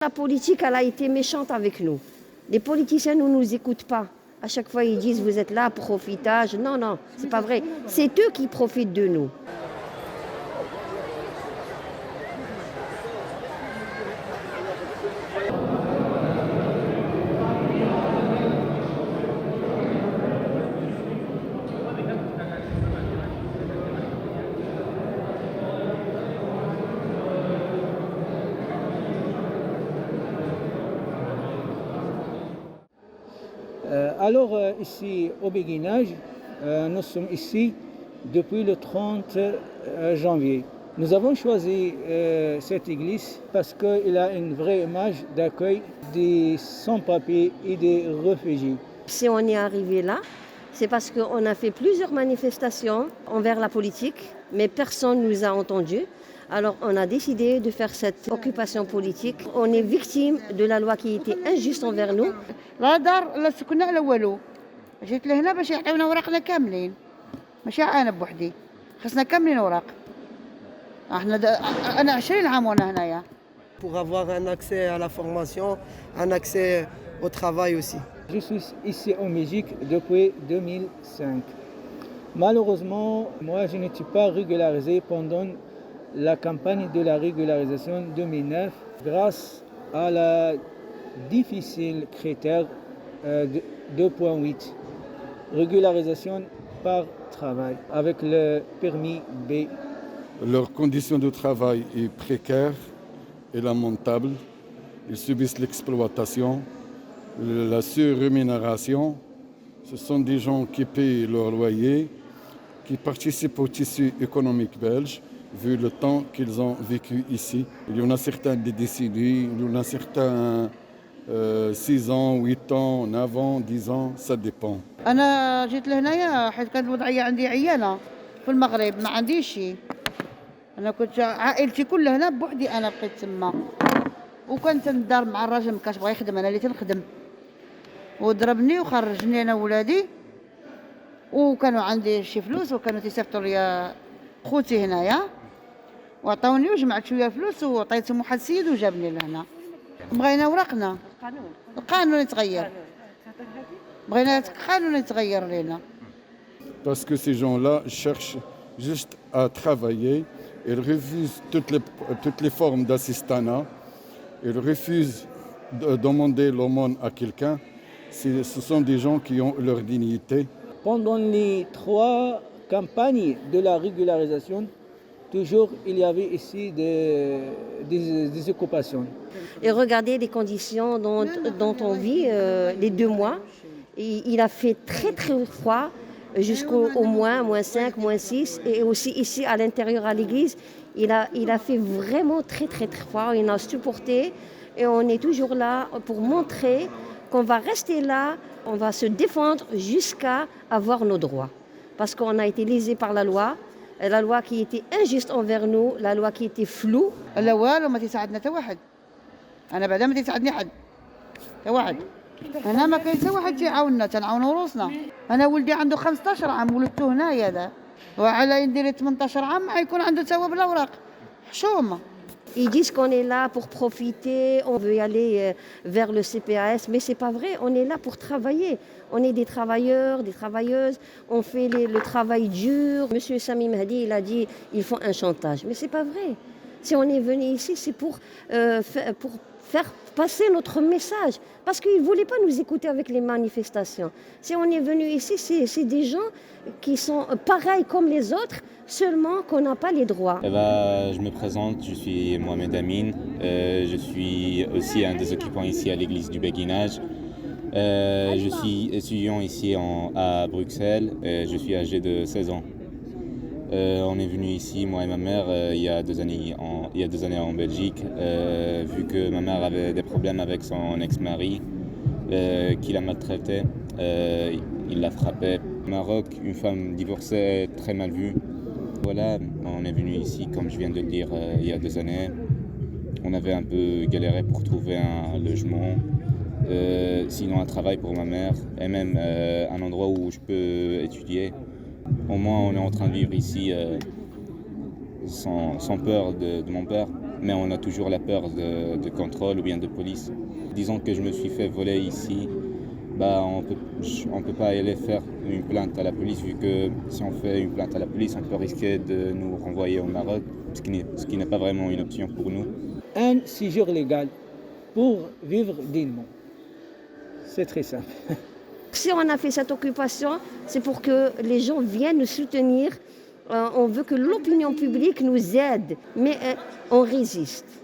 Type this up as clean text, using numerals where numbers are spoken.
La politique, elle a été méchante avec nous. Les politiciens ne nous écoutent pas. À chaque fois, ils disent vous êtes là, profitage. Non, non, c'est pas vrai. C'est eux qui profitent de nous. Ici au Béguinage, nous sommes ici depuis le 30 janvier. Nous avons choisi cette église parce qu'il a une vraie image d'accueil des sans-papiers et des réfugiés. Si on est arrivé là, c'est parce qu'on a fait plusieurs manifestations envers la politique, mais personne ne nous a entendus. Alors on a décidé de faire cette occupation politique. On est victime de la loi qui était injuste envers nous. لا دار لا سكننا على والو. جيت لهنا باش يعطيونا وراقنا كاملين. ماشي انا بوحدي. خصنا كاملين اوراق. انا 20 عام وانا هنايا. Pour avoir un accès à la formation, un accès au travail aussi. Je suis ici en Belgique depuis 2005. Malheureusement, moi je n'étais pas régularisé pendant la campagne de la régularisation 2009 grâce à la difficile critère 2.8, régularisation par travail avec le permis B. Leurs conditions de travail est précaire et lamentable. Ils subissent l'exploitation, la surrémunération. Ce sont des gens qui payent leur loyer, qui participent au tissu économique belge, vu le temps qu'ils ont vécu ici. Il y en a certains décédés, il y en a certains 6 ans, 8 ans, 9 ans, 10 ans, ça dépend. أنا جيت لهنايا حيت كانت الوضعية عندي عيانة في المغرب ما عنديش شي. أنا كنت عائلتي كلها هنا بوحدي أنا بقيت تما. وكنت ندار مع الراجل ما كانش بغا يخدم أنا اللي تنخدم. وضربني وخرجني أنا وولادي. وكانوا عندي شي فلوس وكانوا تيصيفطوا لي خوتي هنايا. وعطاوني وجمعت شوية فلوس وعطيتهم واحد السيد وجابني لهنا. بغينا وراقنا. القانون يتغير. بغينا القانون يتغير لنا. Parce que ces gens-là cherchent juste à travailler. Ils refusent toutes les formes d'assistanat. Ils refusent de demander l'aumône à quelqu'un. Ce sont des gens qui ont leur dignité. Pendant les 3 campagnes de la régularisation, toujours il y avait ici des occupations. Et regardez les conditions dont on vit les 2 mois. Et il a fait très très froid jusqu'au moins 5, moins 6. Et aussi ici à l'intérieur à l'église, il a fait vraiment très très très froid. Il a supporté et on est toujours là pour montrer qu'on va rester là, on va se défendre jusqu'à avoir nos droits. Parce qu'on a été lésés par la loi qui était injuste envers nous, la loi qui était floue. لا والو ما تيساعدنا حتى واحد. أنا بعدا ما تيساعدني حد. حتى واحد. هنا ما كاين حتى واحد تيعاوننا تنعاونوا روسنا. أنا ولدي عنده 15 عام ولدته هنايا دا. وعلى يدير 18 عام ما يكون عنده توا بالأوراق. حشومة. Ils disent qu'on est là pour profiter, on veut y aller vers le CPAS, mais c'est pas vrai, on est là pour travailler. On est des travailleurs, des travailleuses, on fait le travail dur. Monsieur Sami Mahdi, il a dit ils font un chantage, mais c'est pas vrai. Si on est venu ici, c'est pour faire passer notre message, parce qu'ils ne voulaient pas nous écouter avec les manifestations. Si on est venu ici, c'est des gens qui sont pareils comme les autres, seulement qu'on n'a pas les droits. Je me présente, je suis Mohamed Amin, je suis aussi un des occupants ici à l'église du Béguinage. Je suis étudiant ici à Bruxelles, je suis âgé de 16 ans. On est venu ici, moi et ma mère, il y a 2 années en Belgique, vu que ma mère avait des problèmes avec son ex-mari, qui la maltraitait, il la frappait. Au Maroc, une femme divorcée est très mal vue. Voilà, on est venu ici, comme je viens de le dire, il y a 2 années. On avait un peu galéré pour trouver un logement, sinon un travail pour ma mère, et même un endroit où je peux étudier. Au moins, on est en train de vivre ici sans peur de mon père. mais on a toujours la peur de contrôle ou bien de police. Disons que je me suis fait voler ici, on peut pas aller faire une plainte à la police, vu que si on fait une plainte à la police, on peut risquer de nous renvoyer au Maroc, ce qui n'est pas vraiment une option pour nous. Un séjour légal pour vivre dignement. C'est très simple. Si on a fait cette occupation, c'est pour que les gens viennent nous soutenir. On veut que l'opinion publique nous aide, mais on résiste.